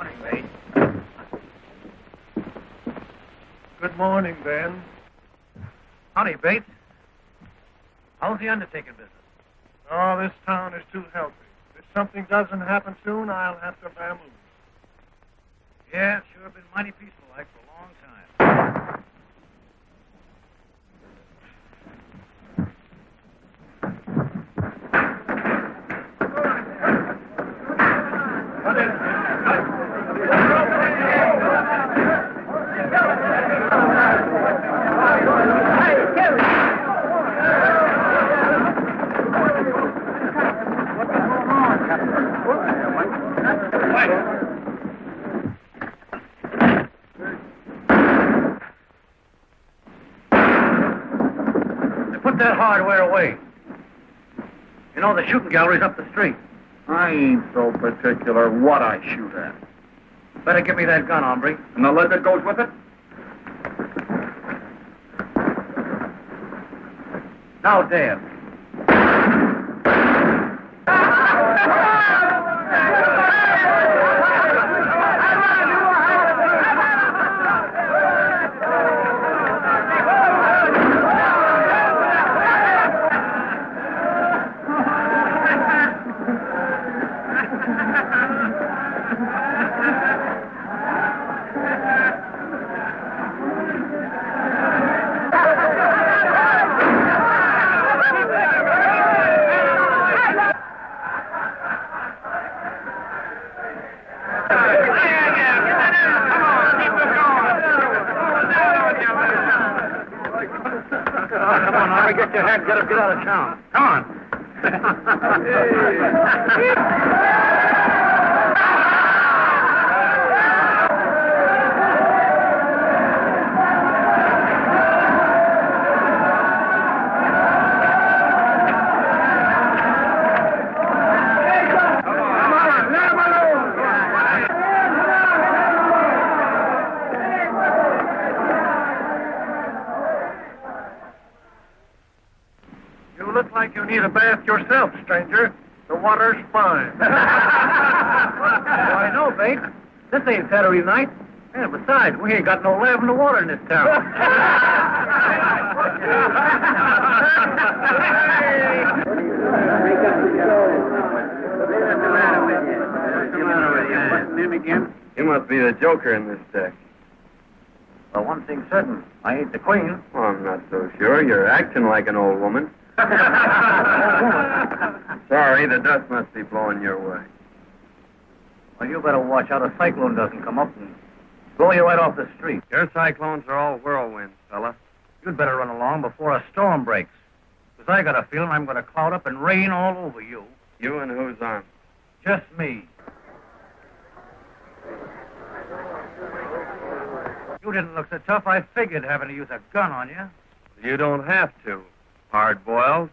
Morning, mate. Good morning, Ben. Howdy, Bates. How's the undertaking business? Oh, this town is too healthy. If something doesn't happen soon, I'll have to bamboo. Yeah, it's sure been mighty peaceful like for a long time. That hardware away. You know, the shooting gallery's up the street. I ain't so particular what I shoot at. Better give me that gun, hombre. And the lead that goes with it? Now, Dan. Get your head, get out of town. Come on. You need a bath yourself, stranger. The water's fine. I know, Bates. This ain't Saturday night. And besides, we ain't got no lavender water in this town. What's the name again? You must be the joker in this deck. Well, one thing's certain. I ain't the queen. Oh, I'm not so sure. You're acting like an old woman. Sorry, the dust must be blowing your way. Well, you better watch out a cyclone doesn't come up and blow you right off the street. Your cyclones are all whirlwinds, fella. You'd better run along before a storm breaks. Because I got a feeling I'm going to cloud up and rain all over you. You and who's on? Just me. You didn't look so tough, I figured having to use a gun on you. You don't have to. Hard-boiled.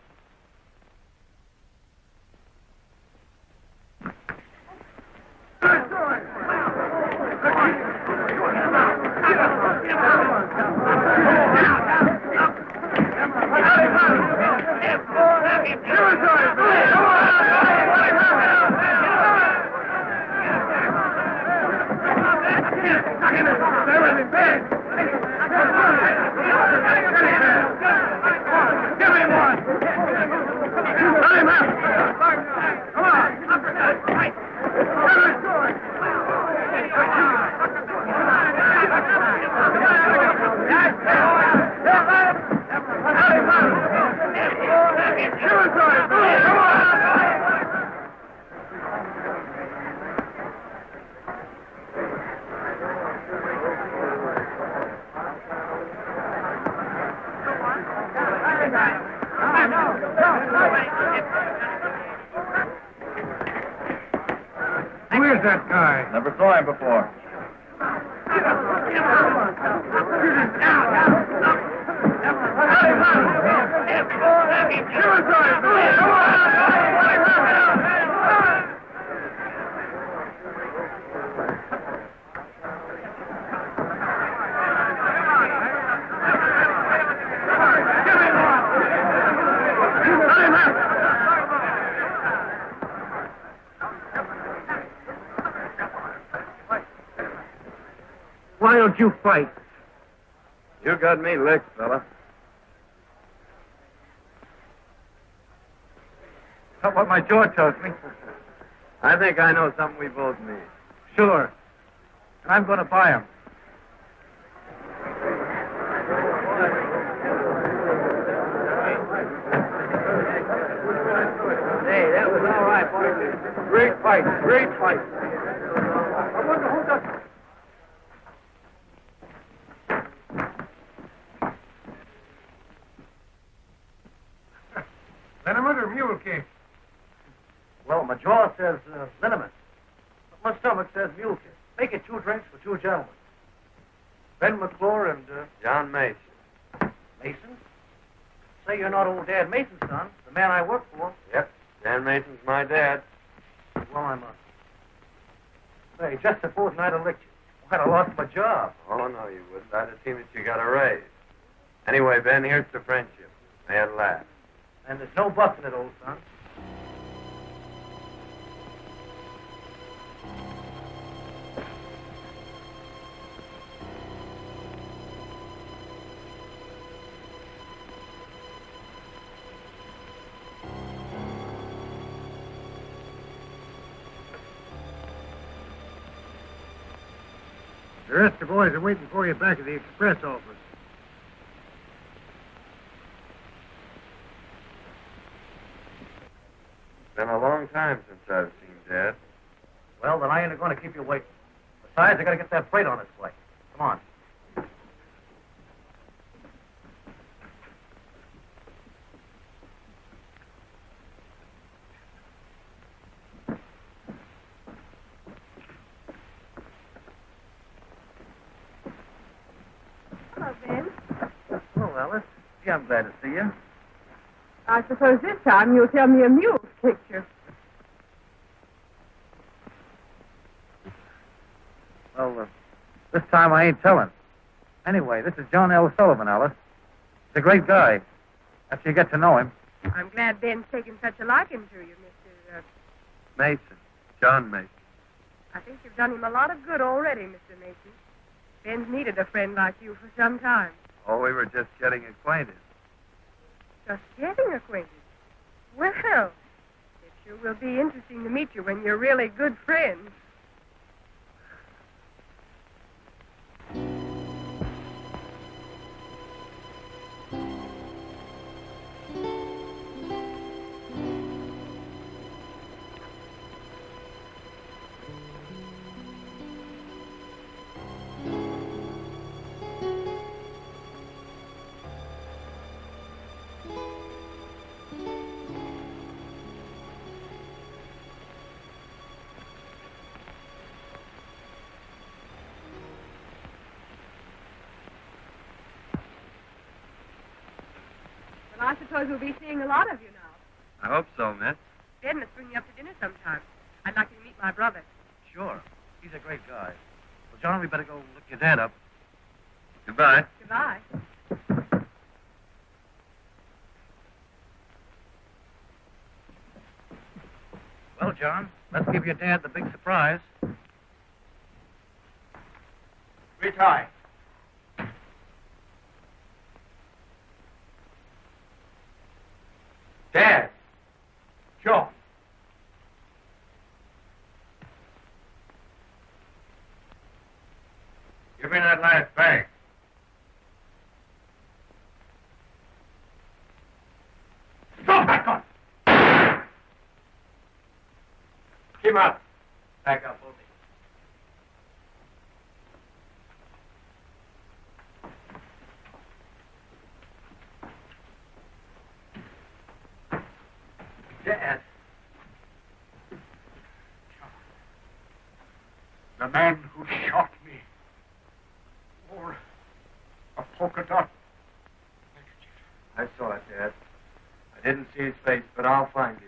Where's that guy? Never saw him before. Why don't you fight? You got me licked, fella. That's what my jaw tells me. I think I know something we both need. Sure. And I'm going to buy him. Hey, that was all right, boy. Great fight. Great fight. I wonder who does it. Liniment or mule kick? Well, my jaw says liniment. But my stomach says mule kick. Make it 2 drinks for 2 gentlemen. Ben McClure and... John Mason. Mason? Say you're not old Dad Mason's son, the man I work for. Yep. Dan Mason's my dad. Well, I must. Say, just supposing I'd have licked you. I'd have lost my job. Oh, no, you wouldn't. I'd have seen that you got a raise. Anyway, Ben, here's to friendship. May it last. And there's no bucking it, old son. The rest of the boys are waiting for you back at the express office. Been a long time since I've seen Dad. Well, then I ain't going to keep you waiting. Besides, I got to get that freight on its way. Come on. Hello, Ben. Hello, Alice. Gee, I'm glad to see you. I suppose this time you'll tell me a mule's picture. Well, this time I ain't telling. Anyway, this is John L. Sullivan, Alice. He's a great guy. After you get to know him. I'm glad Ben's taken such a liking to you, Mr. Mason. John Mason. I think you've done him a lot of good already, Mr. Mason. Ben's needed a friend like you for some time. Oh, we were just getting acquainted. Just getting acquainted. Well, it sure will be interesting to meet you when you're really good friends. Well, I suppose we'll be seeing a lot of you now. I hope so, miss. Ben must bring you up to dinner sometime. I'd like you to meet my brother. Sure. He's a great guy. Well, John, we better go look your dad up. Goodbye. Goodbye. Well, John, let's give your dad the big surprise. Retie. Dad. John. Give me that last bag. Stop that gun! Keep up. Back up, Bobby. Dad. The man who shot me wore a polka dot neckerchief. I saw it, Dad. I didn't see his face, but I'll find him.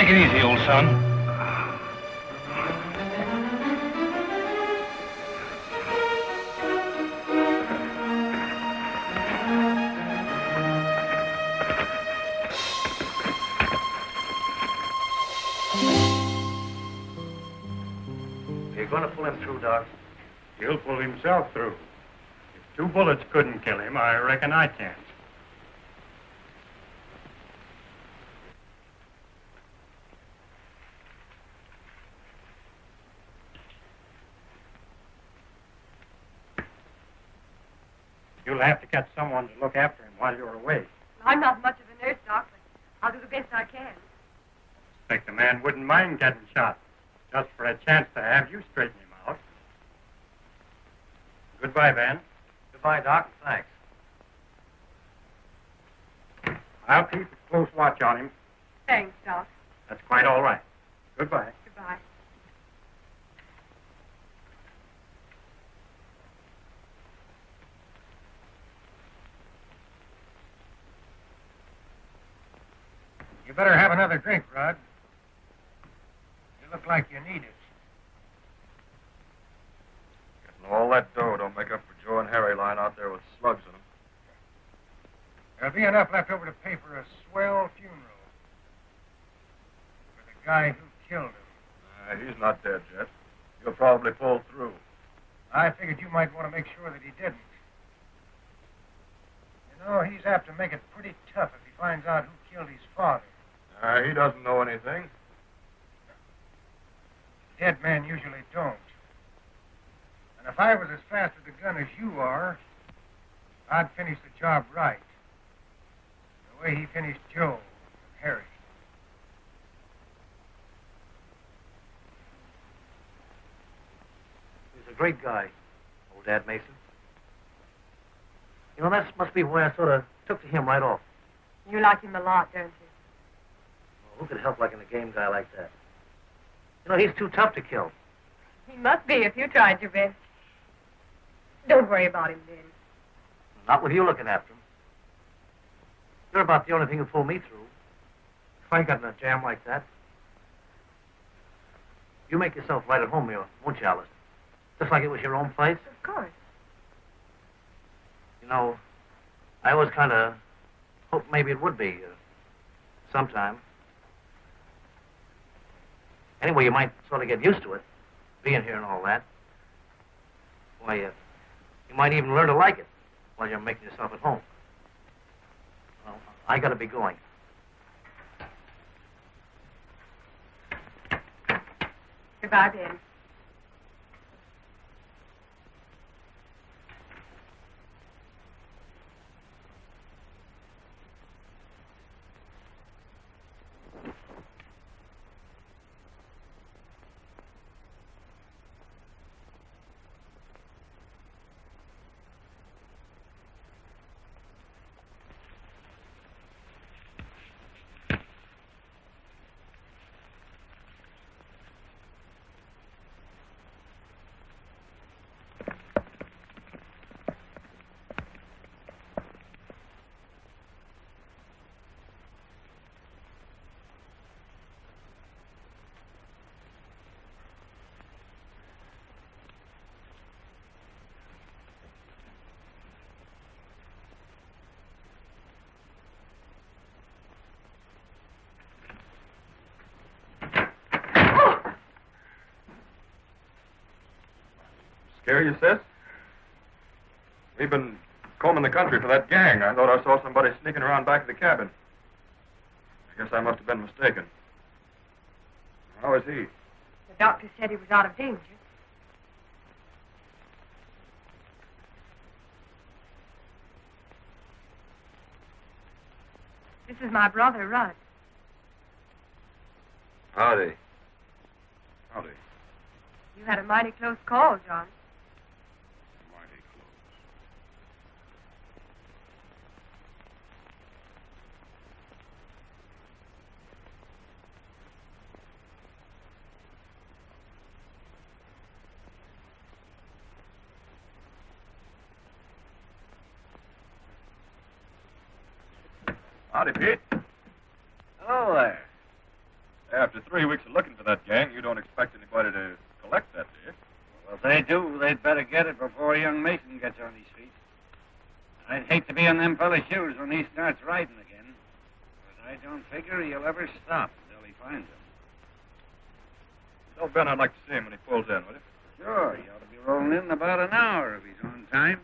Take it easy, old son. You're going to pull him through, Doc. He'll pull himself through. If 2 bullets couldn't kill him, I reckon I can. You'll have to get someone to look after him while you're away. I'm not much of a nurse, Doc, but I'll do the best I can. Think the man wouldn't mind getting shot, just for a chance to have you straighten him out. Goodbye, Ben. Goodbye, Doc. Thanks. I'll keep a close watch on him. Thanks, Doc. That's quite all right. Goodbye. Goodbye. You better have another drink, Rod. You look like you need it. Getting all that dough don't make up for Joe and Harry lying out there with slugs in them. There'll be enough left over to pay for a swell funeral for the guy who killed him. He's not dead yet. He'll probably pull through. I figured you might want to make sure that he didn't. You know, he's apt to make it pretty tough if he finds out who killed his father. He doesn't know anything. Dead men usually don't. And if I was as fast with a gun as you are, I'd finish the job right. The way he finished Joe and Harry. He's a great guy, old Dad Mason. You know, that must be why I sort of took to him right off. You like him a lot, don't you? Well, who could help liking a game guy like that? You know, he's too tough to kill. He must be if you tried your best. Don't worry about him, Ben. Not with you looking after him. You're about the only thing who pulled me through. If I got in a jam like that. You make yourself right at home here, won't you, Alice? Just like it was your own place. Of course. You know, I always kind of hoped maybe it would be sometime. Anyway, you might sort of get used to it, being here and all that. Why, you might even learn to like it while you're making yourself at home. Well, I got to be going. Goodbye, Ben. Scare you, sis? We've been combing the country for that gang. I thought I saw somebody sneaking around back of the cabin. I guess I must have been mistaken. How is he? The doctor said he was out of danger. This is my brother, Rud. Howdy. Howdy. You had a mighty close call, John. Mighty close. Howdy, Pete. Hello there. 3 weeks of looking for that gang, you don't expect anybody to collect that, do you? Well, if they do, they'd better get it before young Mason gets on his feet. I'd hate to be in them fellas' shoes when he starts riding again. But I don't figure he'll ever stop until he finds them. Tell Ben I'd like to see him when he pulls in, would you? Sure, he ought to be rolling in about an hour if he's on time.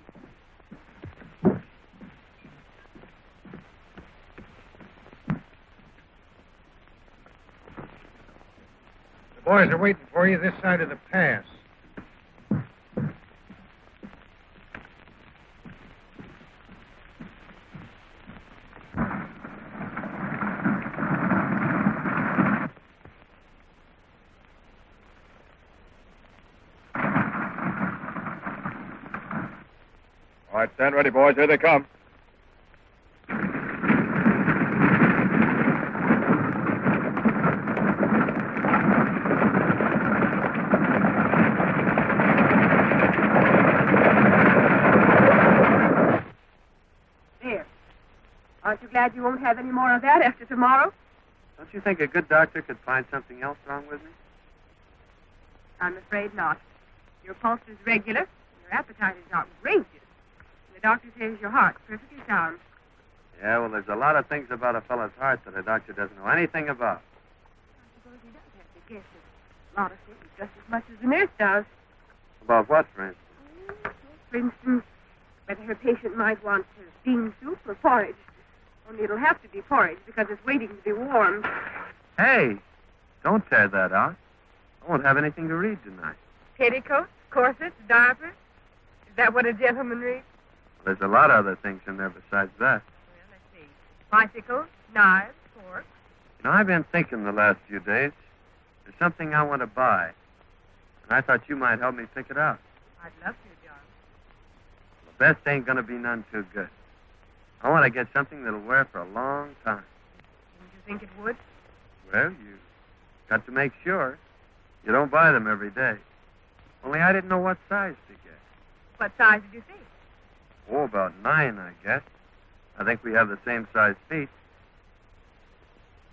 The boys are waiting for you this side of the pass. All right, stand ready, boys. Here they come. There. Aren't you glad you won't have any more of that after tomorrow? Don't you think a good doctor could find something else wrong with me? I'm afraid not. Your pulse is regular. Your appetite is outrageous. The doctor says your heart's perfectly sound. Yeah, well, there's a lot of things about a fellow's heart that a doctor doesn't know anything about. I suppose he does have to guess at a lot of things just as much as the nurse does. About what, for instance? For instance, whether her patient might want bean soup or porridge. Only it'll have to be porridge because it's waiting to be warmed. Hey, don't tear that out. I won't have anything to read tonight. Petticoats, corsets, diapers. Is that what a gentleman reads? Well, there's a lot of other things in there besides that. Well, let's see. Bicycles, knives, forks. You know, I've been thinking the last few days. There's something I want to buy. And I thought you might help me pick it out. I'd love to, John. The best ain't going to be none too good. I want to get something that'll wear for a long time. Didn't you think it would? Well, you got to make sure. You don't buy them every day. Only I didn't know what size to get. What size did you think? Oh, about 9, I guess. I think we have the same size feet.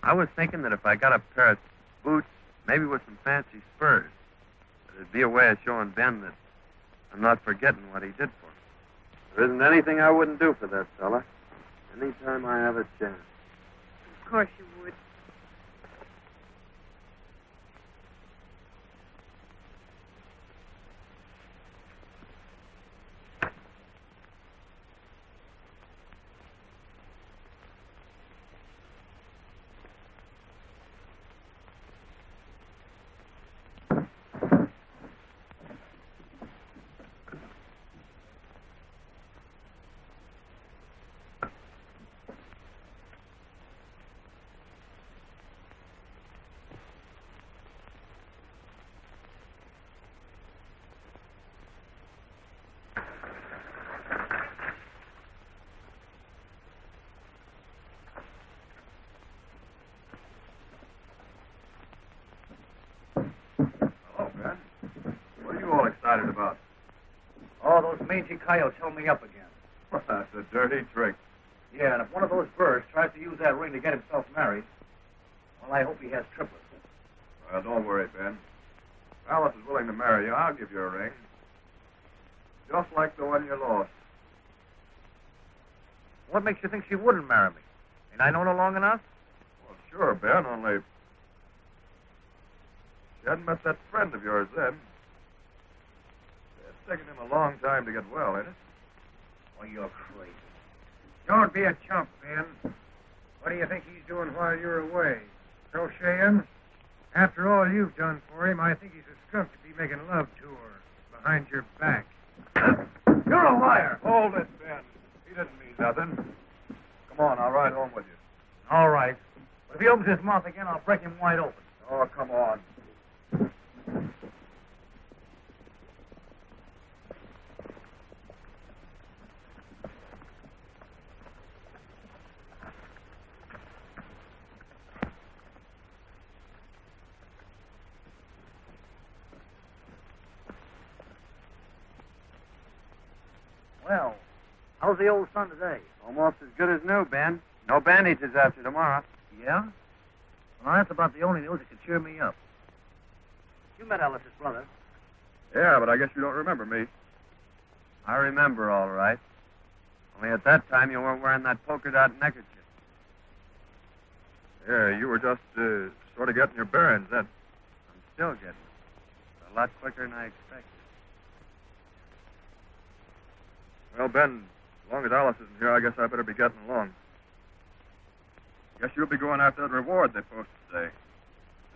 I was thinking that if I got a pair of boots, maybe with some fancy spurs, it'd be a way of showing Ben that I'm not forgetting what he did for me. There isn't anything I wouldn't do for that fella. Anytime I have a chance. Of course you would. Excited about? Oh, those mangy coyotes held me up again. That's a dirty trick. Yeah, and if one of those birds tries to use that ring to get himself married, well, I hope he has triplets. Well, don't worry, Ben. If Alice is willing to marry you, I'll give you a ring. Just like the one you lost. What makes you think she wouldn't marry me? Ain't I known her long enough? Well, sure, Ben, only she hadn't met that friend of yours then. It's taken him a long time to get well, ain't it? Oh, you're crazy. Don't be a chump, Ben. What do you think he's doing while you're away? Crocheting? After all you've done for him, I think he's a skunk to be making love to her behind your back. You're a liar. Hold it, Ben. He didn't mean nothing. Come on, I'll ride home with you. All right. But if he opens his mouth again, I'll break him wide open. Oh, come on. Well, how's the old sun today? Almost as good as new, Ben. No bandages after tomorrow. Yeah? Well, that's about the only news that could cheer me up. You met Alice's brother. Yeah, but I guess you don't remember me. I remember all right. Only at that time you weren't wearing that polka dot neckerchief. Yeah, you were just sort of getting your bearings then. I'm still getting it. A lot quicker than I expected. Well, Ben, as long as Alice isn't here, I guess I better be getting along. Guess you'll be going after that reward they posted today.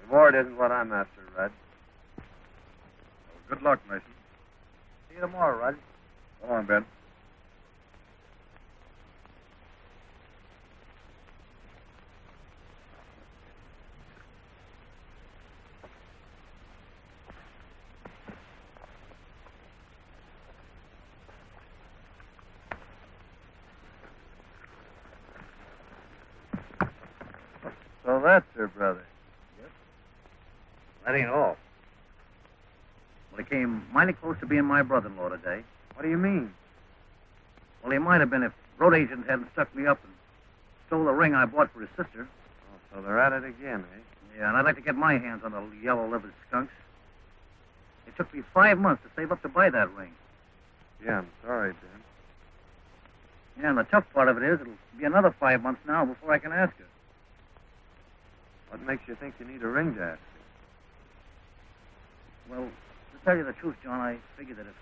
Reward isn't what I'm after, Red. Well, good luck, Mason. See you tomorrow, Rud. Go on, Ben. So that's her brother. That ain't all. Well, he came mighty close to being my brother-in-law today. What do you mean? Well, he might have been if road agents hadn't stuck me up and stole the ring I bought for his sister. Oh, so they're at it again, eh? Yeah, and I'd like to get my hands on the yellow-livered skunks. It took me 5 months to save up to buy that ring. Yeah, I'm sorry, Ben. Yeah, and the tough part of it is it'll be another 5 months now before I can ask her. What makes you think you need a ring to ask her? Well, to tell you the truth, John, I figured that if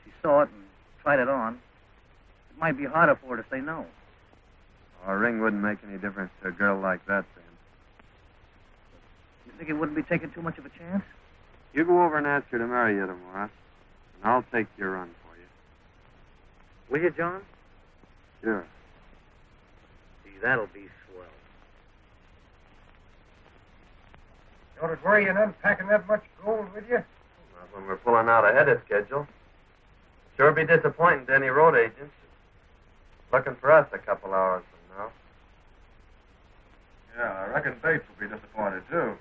she saw it and tried it on, it might be harder for her to say no. Oh, a ring wouldn't make any difference to a girl like that, Ben. You think it wouldn't be taking too much of a chance? You go over and ask her to marry you tomorrow, and I'll take your run for you. Will you, John? Sure. Gee, that'll be swell. Don't it worry you unpacking that much gold with you? Not when we're pulling out ahead of schedule. Sure be disappointing to any road agents. Looking for us a couple hours from now. Yeah, I reckon Bates will be disappointed, too.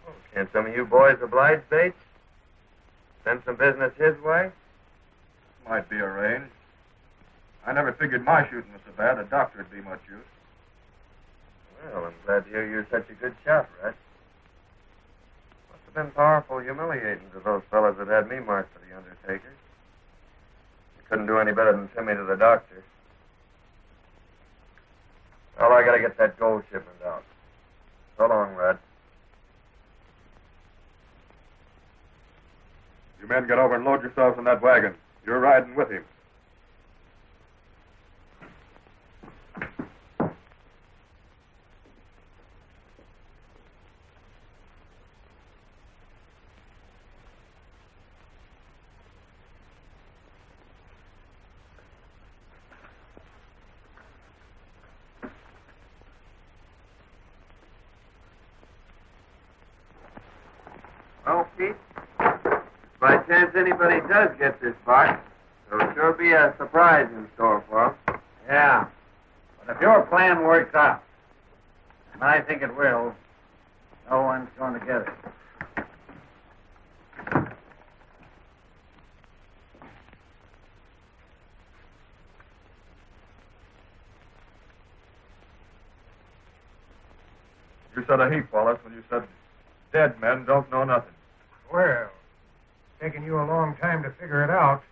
Oh, can't some of you boys oblige Bates? Send some business his way? Might be arranged. I never figured my shooting was so bad a doctor would be much use. Well, I'm glad to hear you're such a good shot, Red. Must have been powerful humiliating to those fellas that had me marked for the undertaker. You couldn't do any better than send me to the doctor. Well, I gotta get that gold shipment out. So long, Red. You men get over and load yourselves in that wagon. You're riding with him. Well, Pete, by chance anybody does get this box, there'll sure be a surprise in store for them. Yeah. But if your plan works out, and I think it will, no one's going to get it. You said a heap, Wallace, when you said dead men don't know nothing. Well, it's taken you a long time to figure it out.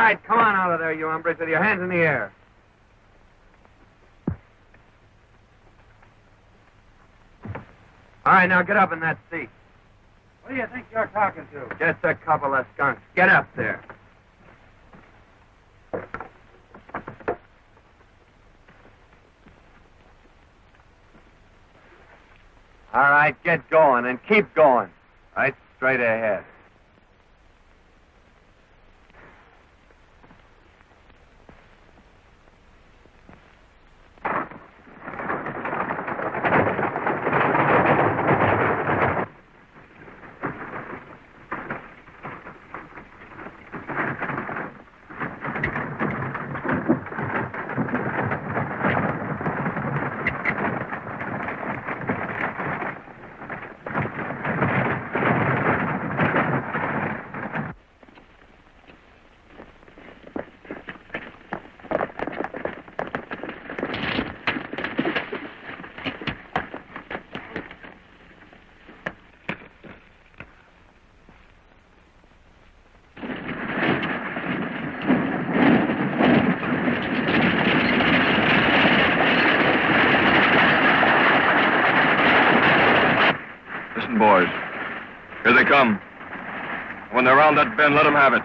right, come on out of there, you hombres, with your hands in the air. All right, now get up in that seat. What do you think you're talking to? Just a couple of skunks. Get up there. All right, get going and keep going. Right straight ahead. Boys, here they come. When they're around that bend, let them have it.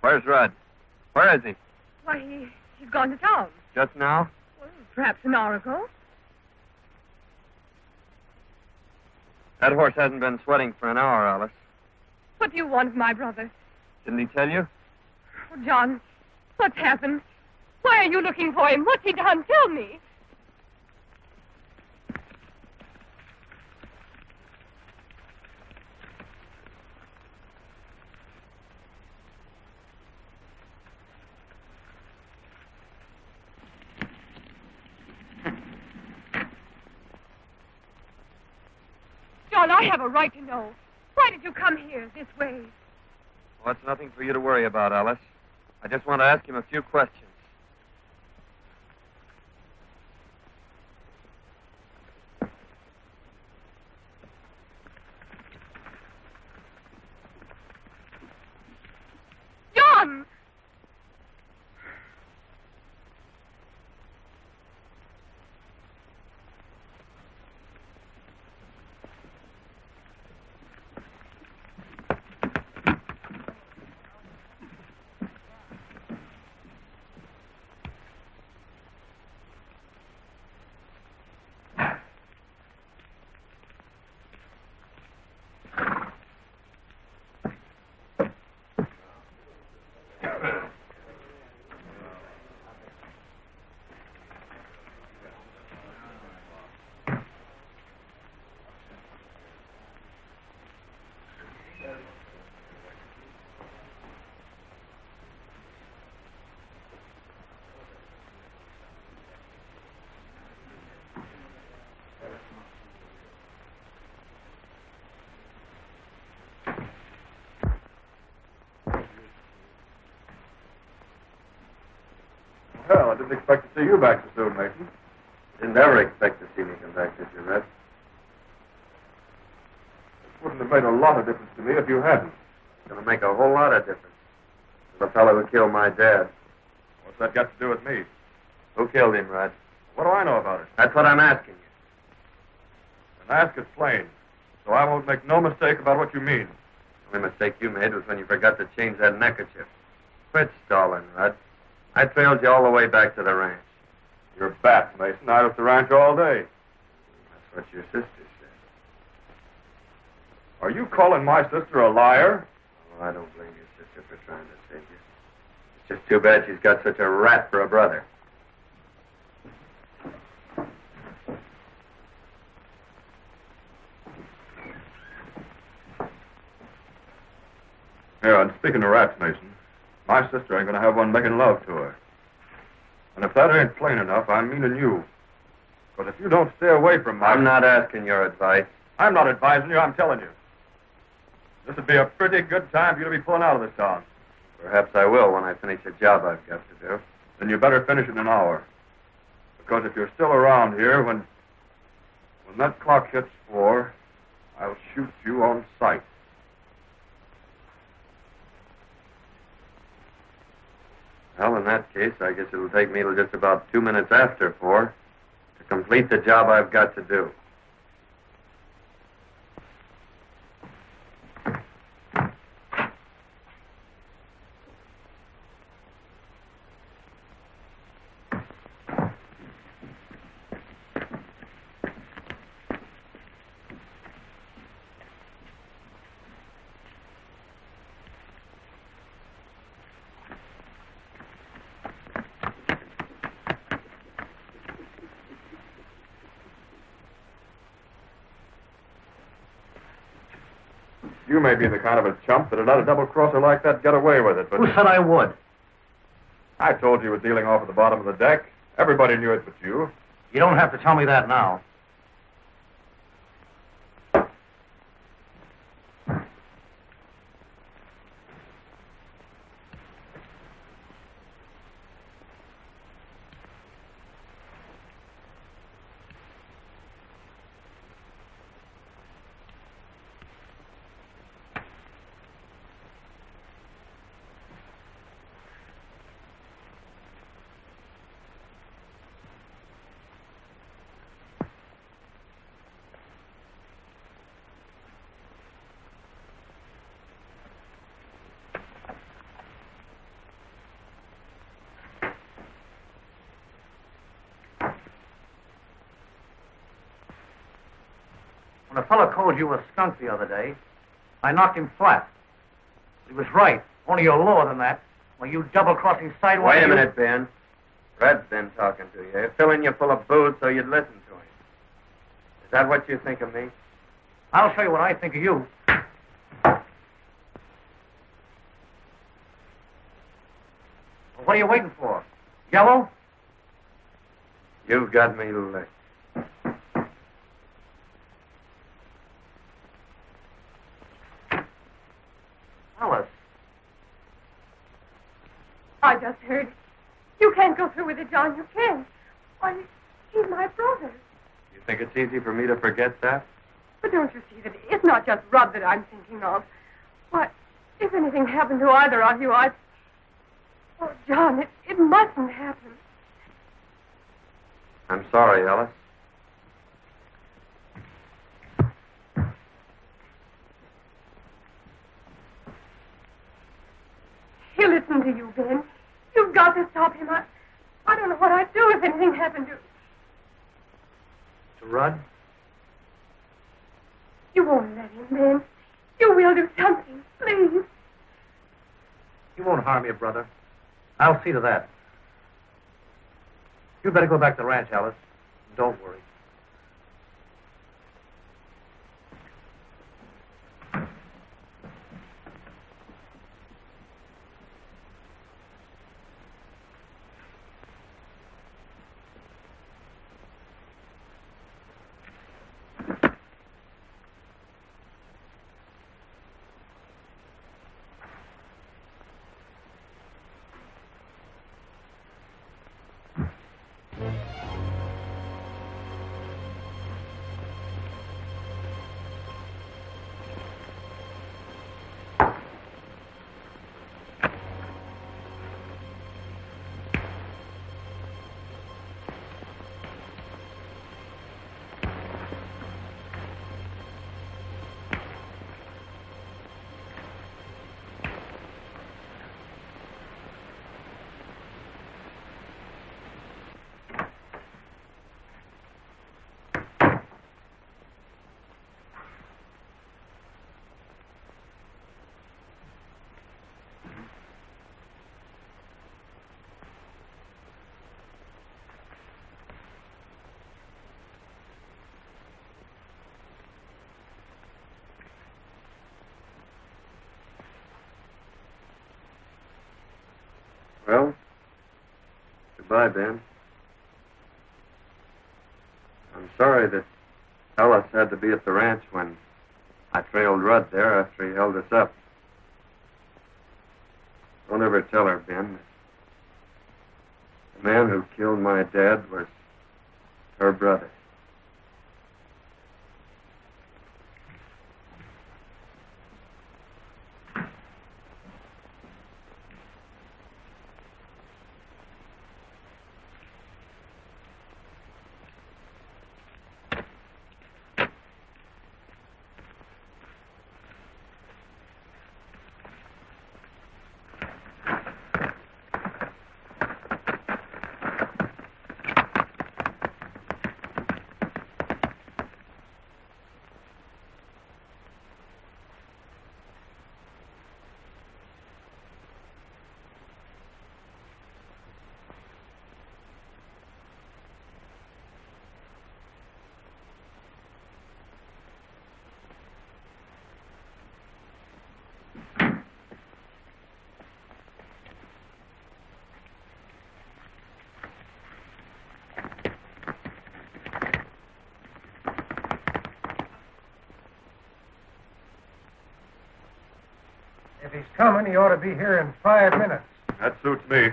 Where's Rud? Where is he? Why, he's gone to town. Just now? Well, perhaps an hour ago. That horse hasn't been sweating for an hour, Alice. What do you want of my brother? Didn't he tell you? Oh, John, what's happened? Why are you looking for him? What's he done? Tell me. John, I have a right to know. Why did you come here this way? Well, it's nothing for you to worry about, Alice. I just want to ask him a few questions. John! Well, I didn't expect to see you back so soon, Mason. Didn't ever expect to see me come back, did you, Red? It wouldn't have made a lot of difference to me if you hadn't. It's going to make a whole lot of difference. The fellow who killed my dad. What's that got to do with me? Who killed him, Red? What do I know about it? That's what I'm asking you. And ask it plain, so I won't make no mistake about what you mean. The only mistake you made was when you forgot to change that neckerchief. Quit stalling, Rudd. I trailed you all the way back to the ranch. You're a bat, Mason. I was at the ranch all day. That's what your sister said. Are you calling my sister a liar? Oh, I don't blame your sister for trying to save you. It's just too bad she's got such a rat for a brother. Yeah, and speaking of rats, Mason, my sister ain't gonna have one making love to her. And if that ain't plain enough, I'm meaning you. Because if you don't stay away from my... I'm not asking your advice. I'm not advising you, I'm telling you. This would be a pretty good time for you to be pulling out of this town. Perhaps I will when I finish the job I've got to do. Then you better finish it in an hour. Because if you're still around here, when that clock hits 4, I'll shoot you on sight. Well, in that case, I guess it'll take me till just about 2 minutes after 4 to complete the job I've got to do. You may be the kind of a chump that'd let a double-crosser like that get away with it, but... Who said I would? I told you were dealing off at the bottom of the deck. Everybody knew it but you. You don't have to tell me that now. When a fellow called you a skunk the other day, I knocked him flat. He was right. Only you're lower than that. When you double-crossing sidewalk... Wait a minute, Ben. Red's been talking to you. He's filling you full of booze so you'd listen to him. Is that what you think of me? I'll show you what I think of you. Well, what are you waiting for? Yellow? You've got me licked. Alice. I just heard. You can't go through with it, John. You can't. Why, he's my brother. You think it's easy for me to forget that? But don't you see that it's not just Rud that I'm thinking of? Why, if anything happened to either of you, I'd... Oh, John, it mustn't happen. I'm sorry, Alice. He'll listen to you, Ben. You've got to stop him. I don't know what I'd do if anything happened to... To Rud? You won't let him, Ben. You will do something, please. He won't harm you, brother. I'll see to that. You better go back to the ranch, Alice. Don't worry. Well, goodbye, Ben. I'm sorry that Alice had to be at the ranch when I trailed Rud there after he held us up. Don't ever tell her, Ben, that the man who killed my dad was her brother. If he's coming, he ought to be here in 5 minutes. That suits me.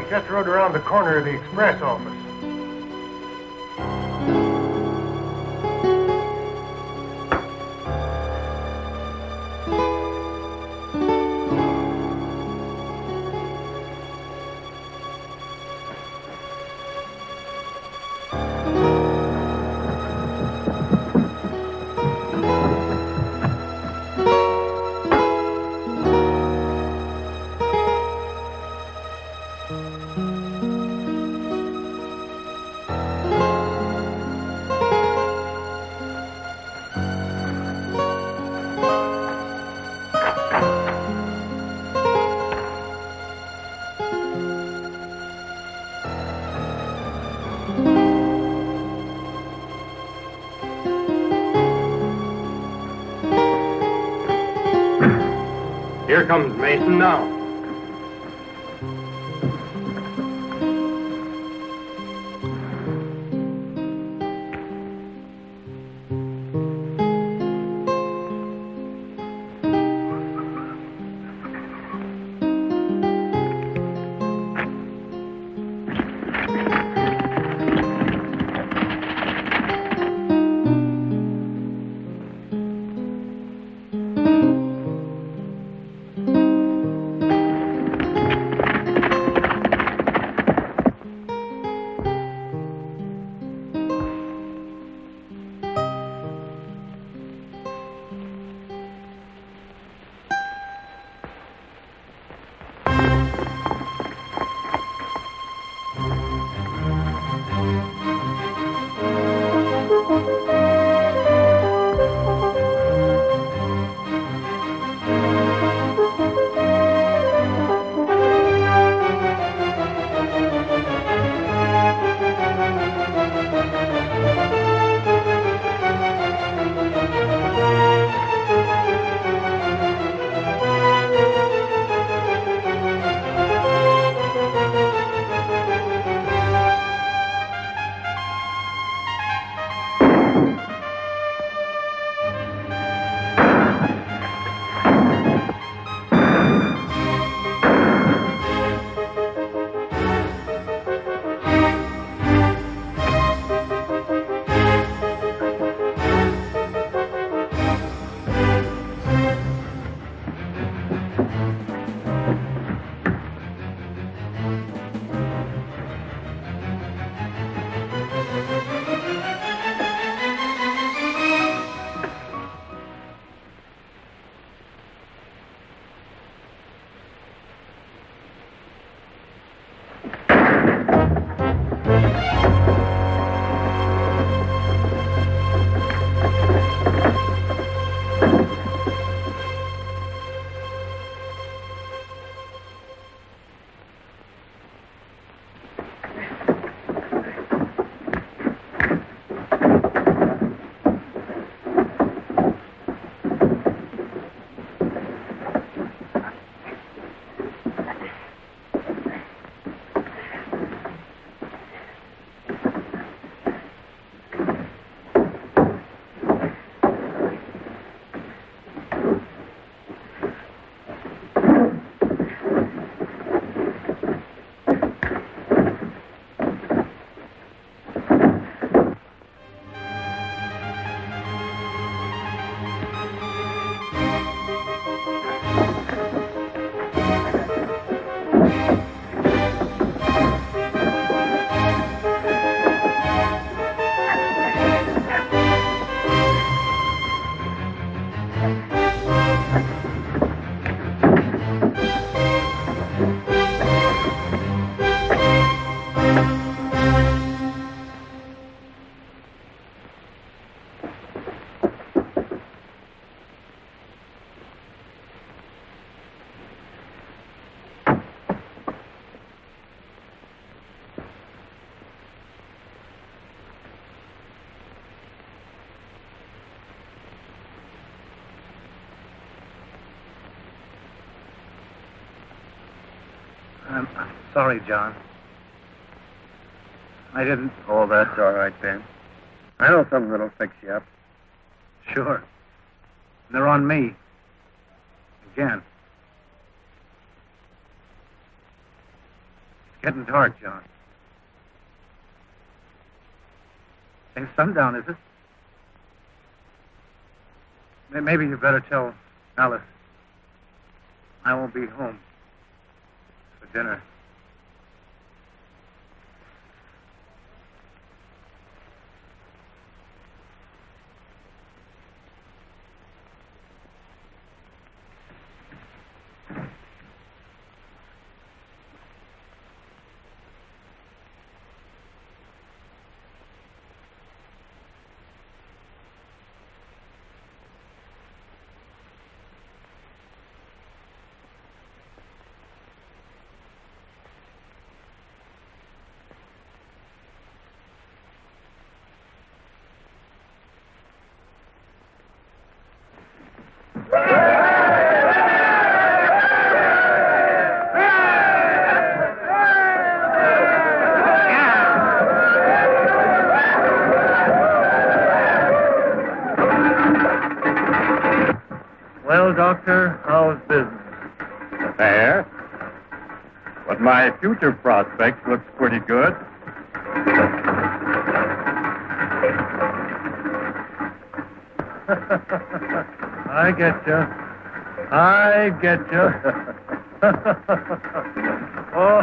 Just rode around the corner of the express office. Here comes Mason now. I'm sorry, John. I didn't... Oh, that's all right, Ben. I know something that'll fix you up. Sure. They're on me. Again. It's getting dark, John. Ain't sundown, is it? Maybe you better tell Alice I won't be home for dinner. fair. But my future prospects look pretty good. I get you. I get you. Oh.